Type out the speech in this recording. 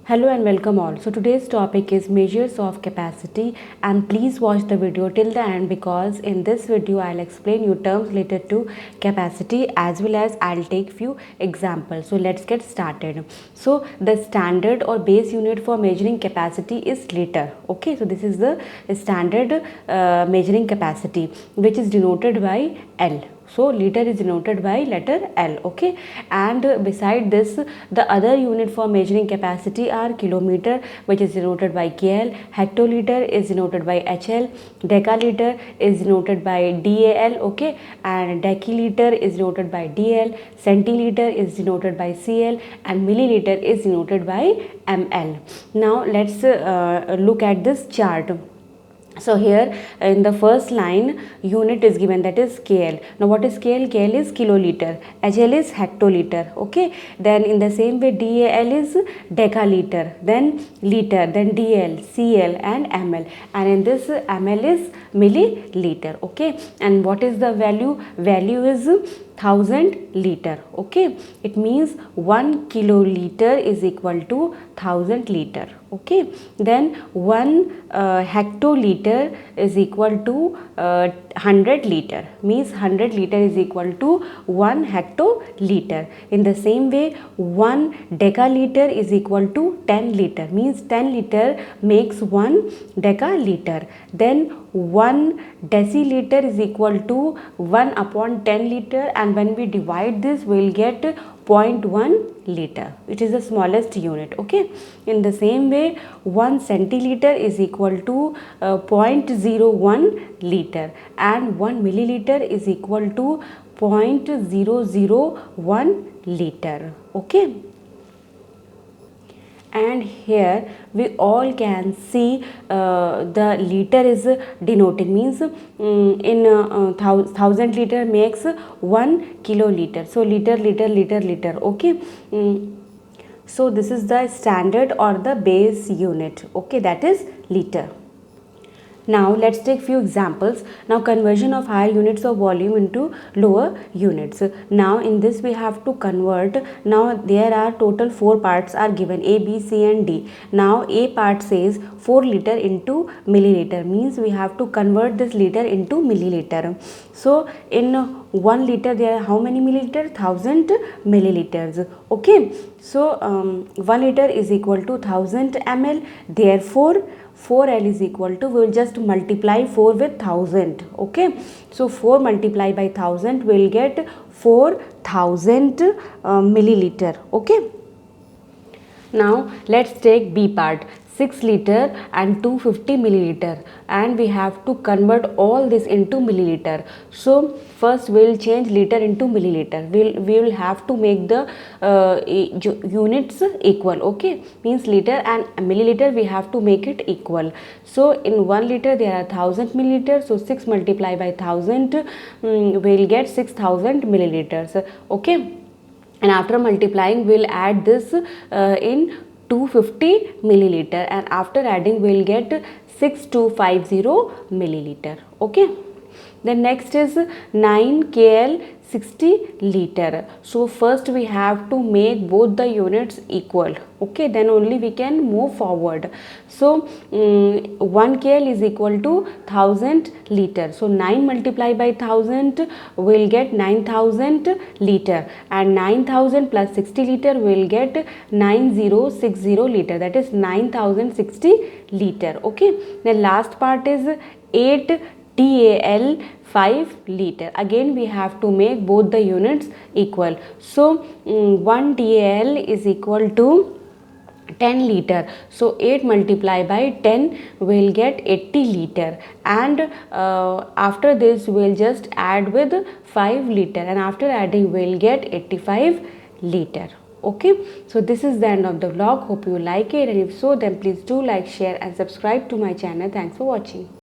Hello and welcome all. So today's topic is measures of capacity, and please watch the video till the end because in this video I'll explain you terms related to capacity as well as I'll take few examples. So let's get started. So the standard or base unit for measuring capacity is liter. Okay, so this is the standard measuring capacity which is denoted by L. So liter is denoted by letter L, okay, and beside this the other unit for measuring capacity are kilometer, which is denoted by KL, hectoliter is denoted by HL, decaliter is denoted by DAL, okay, and deciliter is denoted by DL, centiliter is denoted by CL, and milliliter is denoted by ML. Now let's look at this chart. So here in the first line unit is given, that is KL. Now what is KL? KL is kiloliter, HL is hectoliter, okay. Then in the same way DAL is decaliter, then liter, then DL, CL and ML, and in this ML is milliliter, okay. And what is the value? Value is 1000 liter, okay. It means 1 kiloliter is equal to 1000 liter, okay. Then 1 hectoliter is equal to 100 liter, means 100 liter is equal to 1 hectoliter. In the same way 1 decaliter is equal to 10 liter, means 10 liter makes 1 decaliter. Then 1 deciliter is equal to 1 upon 10 liter, and when we divide this we will get 0.1 liter, which is the smallest unit, okay. In the same way 1 centiliter is equal to 0.01 liter, and 1 milliliter is equal to 0.001 liter, okay. And here we all can see the liter is denoting, means in 1000 liter makes 1 kiloliter. So liter, okay. So this is the standard or the base unit, okay, that is liter. Now let's take few examples. Now conversion of higher units of volume into lower units. Now in this we have to convert. Now there are total 4 parts are given, A, B, C and D. Now A part says 4 liter into milliliter, means we have to convert this liter into milliliter. So in 1 liter there are how many milliliter? 1000 milliliters, okay. So 1 liter is equal to 1000 ml, therefore 4L is equal to, we will just multiply 4 with 1000, okay. So 4 multiplied by 1000 will get 4000 milliliter, okay. Now let's take B part, 6 liter and 250 milliliter, and we have to convert all this into milliliter. So first we will change liter into milliliter. We will have to make the units equal, okay, means liter and milliliter we have to make it equal. So in 1 liter there are 1000 milliliters, so 6 multiplied by 1000 we will get 6000 milliliters, okay. And after multiplying we will add this in 250 milliliter, and after adding we will get 6250 milliliter, okay. Then next is 9 KL 60 liter. So first we have to make both the units equal, okay, then only we can move forward. So 1 KL is equal to 1000 liter. So 9 multiplied by 1000 will get 9000 liter, and 9000 plus 60 liter will get 9060 liter, that is 9060 liter, okay. The last part is 8 TAL 5 liter. Again we have to make both the units equal. So 1 TAL is equal to 10 liter. So 8 multiplied by 10 will get 80 liter, and after this we will just add with 5 liter, and after adding we will get 85 liter, okay. So this is the end of the vlog. Hope you like it, and if so then please do like, share and subscribe to my channel. Thanks for watching.